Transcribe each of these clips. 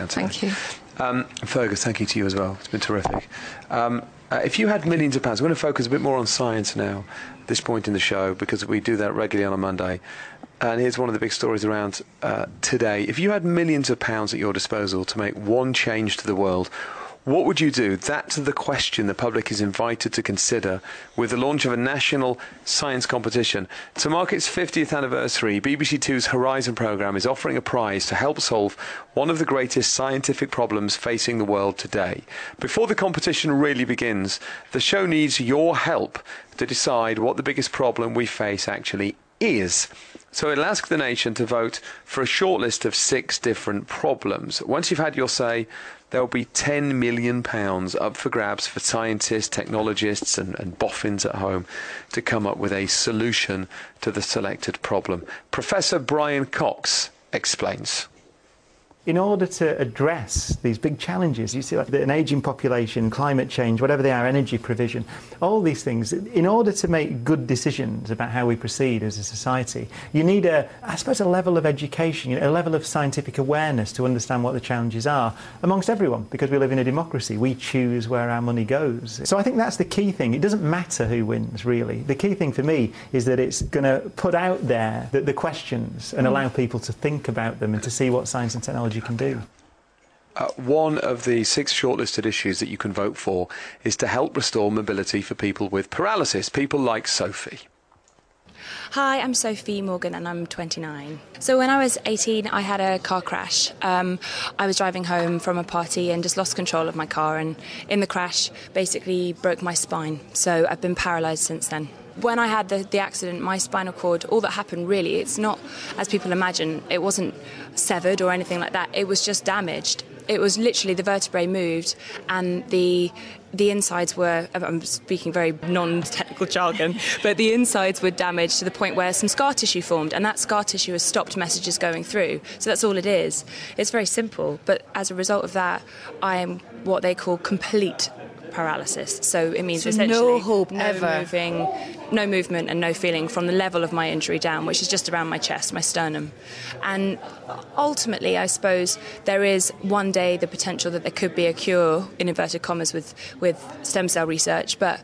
down today. Thank you. Fergus, thank you to you as well. It's been terrific. If you had millions of pounds, I'm going to focus a bit more on science now at this point in the show, because we do that regularly on a Monday. And here's one of the big stories around today. If you had millions of pounds at your disposal to make one change to the world, what would you do? That's the question the public is invited to consider with the launch of a national science competition. To mark its 50th anniversary, BBC Two's Horizon programme is offering a prize to help solve one of the greatest scientific problems facing the world today. Before the competition really begins, the show needs your help to decide what the biggest problem we face actually is. So it'll ask the nation to vote for a short list of 6 different problems. Once you've had your say, there'll be £10 million up for grabs for scientists, technologists and boffins at home to come up with a solution to the selected problem. Professor Brian Cox explains. In order to address these big challenges, you see like an ageing population, climate change, whatever they are, energy provision, all these things, in order to make good decisions about how we proceed as a society, you need a level of education, a level of scientific awareness to understand what the challenges are amongst everyone, because we live in a democracy. We choose where our money goes. So I think that's the key thing. It doesn't matter who wins, really. The key thing for me is that it's going to put out there the questions and allow people to think about them and to see what science and technology can do. One of the 6 shortlisted issues that you can vote for is to help restore mobility for people with paralysis, people like Sophie. Hi, I'm Sophie Morgan and I'm 29. So when I was 18, I had a car crash. I was driving home from a party and just lost control of my car, and in the crash basically broke my spine. So I've been paralysed since then. When I had the accident, my spinal cord, all that happened really, it's not, as people imagine, it wasn't severed or anything like that. It was just damaged. It was literally the vertebrae moved and the insides were, I'm speaking very non-technical jargon, but the insides were damaged to the point where some scar tissue formed, and that scar tissue has stopped messages going through. So that's all it is. It's very simple, but as a result of that, I am what they call complete paralysis. So it means essentially no hope ever. No movement and no feeling from the level of my injury down, which is just around my chest, my sternum. And ultimately, I suppose, there is one day the potential that there could be a cure, in inverted commas, with stem cell research, but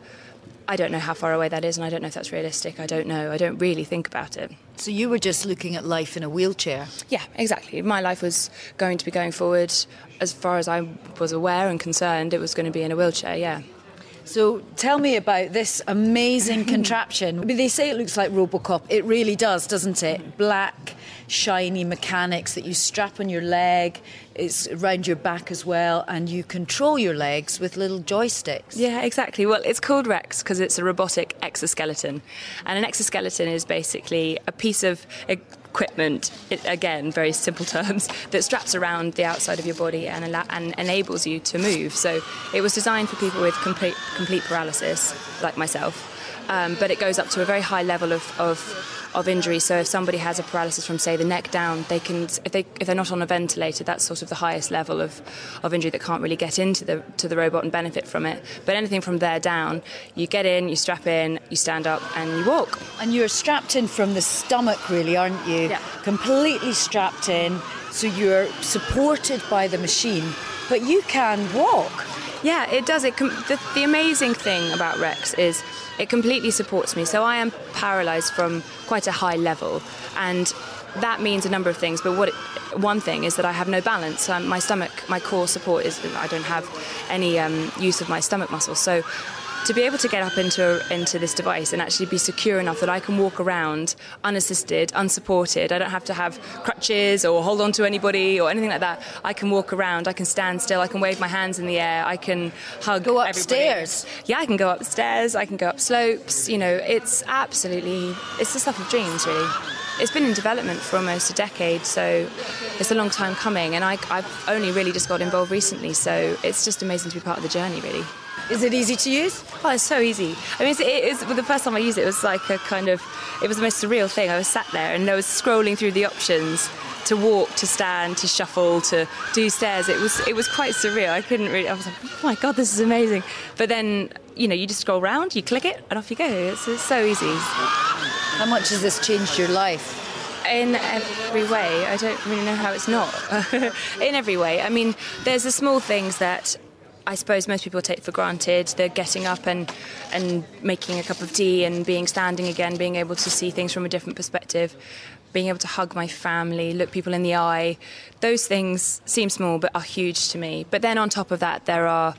I don't know how far away that is, and I don't know if that's realistic. I don't know. I don't really think about it. So you were just looking at life in a wheelchair? Yeah, exactly. My life was going to be going forward, as far as I was aware and concerned, it was going to be in a wheelchair, yeah. So tell me about this amazing contraption. I mean, they say it looks like Robocop. It really does, doesn't it? Black, shiny mechanics that you strap on your leg. It's around your back as well, and you control your legs with little joysticks. Yeah, exactly. Well, it's called Rex because it's a robotic exoskeleton. And an exoskeleton is basically a piece of equipment, again, very simple terms, that straps around the outside of your body and enables you to move. So it was designed for people with complete paralysis, like myself. But it goes up to a very high level of injury. So if somebody has a paralysis from, say, the neck down, they can, if they're not on a ventilator, that's sort of the highest level of injury that can't really get into the robot and benefit from it. But anything from there down, you get in, you strap in, you stand up and you walk. And you're strapped in from the stomach, really, aren't you? Yeah. Completely strapped in, so you're supported by the machine, but you can walk. Yeah, it does. The amazing thing about Rex is it completely supports me. So I am paralysed from quite a high level, and that means a number of things. But one thing is that I have no balance. My stomach, my core support is I don't have any use of my stomach muscles. So to be able to get up into this device and actually be secure enough that I can walk around unassisted, unsupported, I don't have to have crutches or hold on to anybody or anything like that. I can walk around, I can stand still, I can wave my hands in the air, I can hug Go upstairs? Everybody. Yeah, I can go upstairs, I can go up slopes, it's the stuff of dreams, really. It's been in development for almost a decade, so it's a long time coming, and I've only really just got involved recently, so it's just amazing to be part of the journey, really. Is it easy to use? Oh, it's so easy. I mean, the first time I used it, it was like it was the most surreal thing. I was sat there and I was scrolling through the options to walk, to stand, to shuffle, to do stairs. It was quite surreal. I was like, oh my God, this is amazing. But then, you just scroll around, you click it, and off you go. It's so easy. How much has this changed your life? In every way. I don't really know how it's not. In every way. I mean, there's the small things that I suppose most people take for granted. The getting up and making a cup of tea and being standing again, being able to see things from a different perspective, being able to hug my family, look people in the eye. Those things seem small but are huge to me. But then on top of that, there are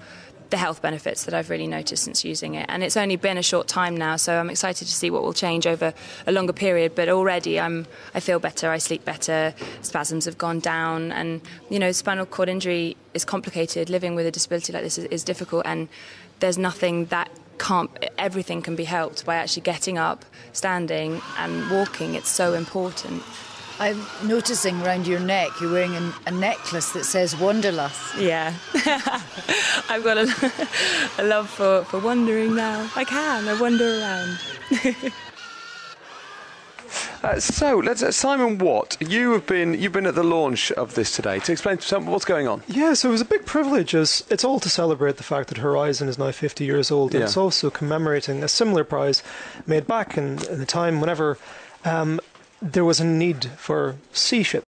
the health benefits that I've really noticed since using it. And it's only been a short time now, so I'm excited to see what will change over a longer period. But already I feel better, I sleep better, spasms have gone down. And, you know, spinal cord injury is complicated. Living with a disability like this is difficult, and there's nothing that everything can be helped by actually getting up, standing and walking. It's so important. I'm noticing around your neck you're wearing a necklace that says Wanderlust. Yeah. I've got a love for wandering now. I wander around. So let's Simon Watt, you've been at the launch of this today. To explain what's going on. Yeah, so it was a big privilege. It's all to celebrate the fact that Horizon is now 50 years old, and it's also commemorating a similar prize made back in the time whenever there was a need for sea ships.